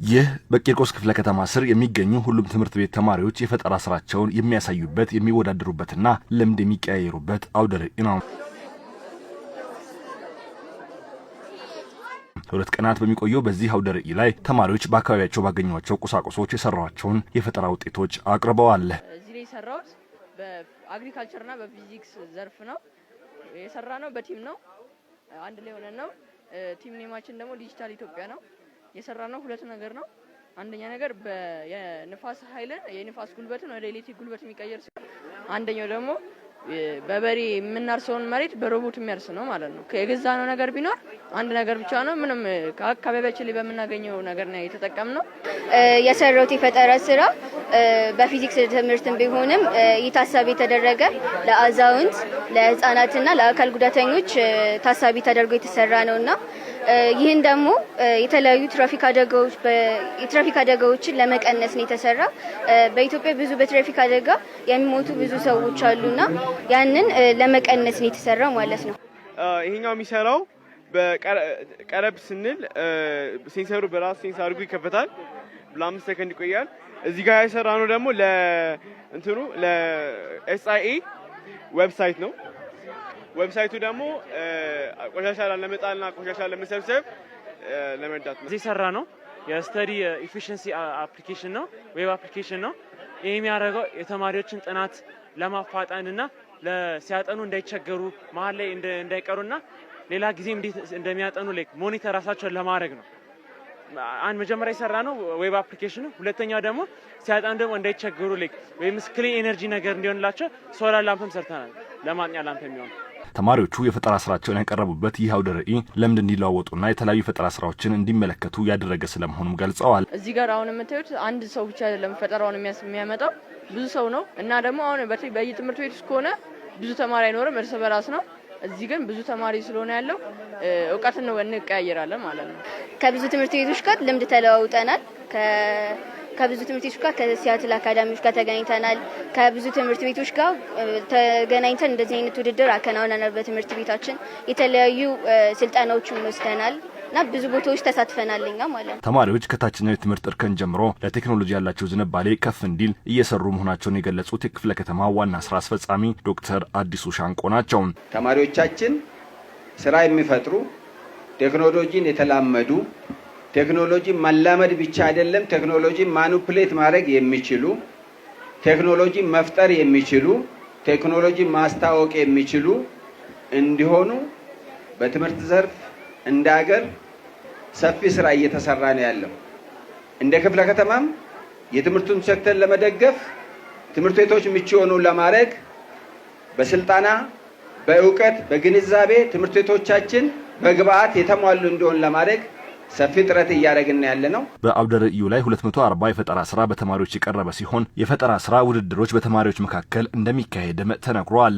ይህ በቂርቆስ ክፍለ ከተማ ስር የሚገኙ ሁሉም ትምህርት ቤት ተማሪዎች የፈጠራ ስራቸውን የሚያሳዩበት የሚወዳደሩበትና ልምድ የሚቀያየሩበት አውደ ርዕይ ነው። ሁለት ቀናት በሚቆየው በዚህ አውደ ርዕይ ላይ ተማሪዎች በአካባቢያቸው ባገኟቸው ቁሳቁሶች የሰሯቸውን የፈጠራ ውጤቶች አቅርበዋል። እዚህ ላይ የሰራሁት በአግሪካልቸርና በፊዚክስ ዘርፍ ነው የሰራነው። በቲም ነው፣ አንድ ላይ ሆነን ነው። ቲም ኔማችን ደግሞ ዲጂታል ኢትዮጵያ ነው። የሰራነው ሁለት ነገር ነው። አንደኛ ነገር የንፋስ ኃይልን የንፋስ ጉልበትን ወደ ኤሌክትሪክ ጉልበት የሚቀየር ሲሆን፣ አንደኛው ደግሞ በበሬ የምናርሰውን መሬት በሮቦት የሚያርስ ነው ማለት ነው። የገዛነው ነገር ቢኖር አንድ ነገር ብቻ ነው። ምንም ከአካባቢያችን ላይ በምናገኘው ነገር ነው የተጠቀምነው። የሰራሁት የፈጠራ ስራ በፊዚክስ ትምህርትም ቢሆንም ታሳቢ የተደረገ ለአዛውንት ለህፃናትና ለአካል ጉዳተኞች ታሳቢ ተደርጎ የተሰራ ነውና ይህን ደግሞ የተለያዩ የትራፊክ አደጋዎችን ለመቀነስ ነው የተሰራ። በኢትዮጵያ ብዙ በትራፊክ አደጋ የሚሞቱ ብዙ ሰዎች አሉና ያንን ለመቀነስ ነው የተሰራ ማለት ነው። ይሄኛው የሚሰራው በቀረብ ስንል ሴንሰሩ በራሱ ሴንስ አድርጎ ይከፈታል፣ ለ5 ሰከንድ ይቆያል። እዚህ ጋር የሰራነው ደግሞ ለኤስአይኤ ዌብሳይት ነው። ዌብሳይቱ ደግሞ ቆሻሻ ለመጣልና ቆሻሻ ለመሰብሰብ ለመርዳት ነው። እዚህ ሰራ ነው የስተዲ ኢፊሺየንሲ አፕሊኬሽን ነው፣ ዌብ አፕሊኬሽን ነው። ይሄ የሚያደርገው የተማሪዎችን ጥናት ለማፋጠንና ሲያጠኑ እንዳይቸገሩ መሀል ላይ እንዳይቀሩና ሌላ ጊዜ እንዴት እንደሚያጠኑ ሞኒተር ራሳቸውን ለማድረግ ነው። አንድ መጀመሪያ የሰራ ነው ዌብ አፕሊኬሽን ነው። ሁለተኛው ደግሞ ሲያጠኑ ደግሞ እንዳይቸገሩ ወይም ክሊን ኤነርጂ ነገር እንዲሆንላቸው ሶላር ላምፕም ሰርተናል፣ ለማጥኛ ላምፕ የሚሆን። ተማሪዎቹ የፈጠራ ስራቸውን ያቀረቡበት ይህ አውደ ርዕይ ልምድ እንዲለዋወጡና የተለያዩ የፈጠራ ስራዎችን እንዲመለከቱ ያደረገ ስለመሆኑም ገልጸዋል። እዚህ ጋር አሁን የምታዩት አንድ ሰው ብቻ አይደለም ፈጠራውን የሚያመጣው ብዙ ሰው ነው እና ደግሞ አሁን በየትምህርት ቤት ውስጥ ከሆነ ብዙ ተማሪ አይኖርም፣ እርስ በራስ ነው። እዚህ ግን ብዙ ተማሪ ስለሆነ ያለው እውቀትን ነው እንቀያየራለን ማለት ነው። ከብዙ ትምህርት ቤቶች ጋር ልምድ ተለዋውጠናል። ከብዙ ትምህርት ቤቶች ጋር ከሲያትል አካዳሚዎች ጋር ተገናኝተናል። ከብዙ ትምህርት ቤቶች ጋር ተገናኝተን እንደዚህ አይነት ውድድር አከናውነናል። በትምህርት ቤታችን የተለያዩ ስልጠናዎችን ወስደናል እና ብዙ ቦታዎች ተሳትፈናልኛ ማለት ነው። ተማሪዎች ከታችኛው የትምህርት እርከን ጀምሮ ለቴክኖሎጂ ያላቸው ዝንባሌ ከፍ እንዲል እየሰሩ መሆናቸውን የገለጹት የክፍለ ከተማ ዋና ስራ አስፈጻሚ ዶክተር አዲሱ ሻንቆ ናቸው። ተማሪዎቻችን ስራ የሚፈጥሩ ቴክኖሎጂን የተላመዱ ቴክኖሎጂ ማላመድ ብቻ አይደለም፣ ቴክኖሎጂ ማኒፑሌት ማድረግ የሚችሉ ቴክኖሎጂ መፍጠር የሚችሉ ቴክኖሎጂ ማስተዋወቅ የሚችሉ እንዲሆኑ በትምህርት ዘርፍ እንደ ሀገር ሰፊ ስራ እየተሰራ ነው ያለው። እንደ ክፍለ ከተማም የትምህርቱን ሴክተር ለመደገፍ ትምህርት ቤቶች ምቹ ሆኑ ለማድረግ በስልጠና በእውቀት በግንዛቤ ትምህርት ቤቶቻችን በግብአት የተሟሉ እንዲሆን ለማድረግ ሰፊ ጥረት እያደረግን ያለ ነው። በአውደ ርዕዩ ላይ 240 የፈጠራ ስራ በተማሪዎች የቀረበ ሲሆን የፈጠራ ስራ ውድድሮች በተማሪዎች መካከል እንደሚካሄድም ተነግሯል።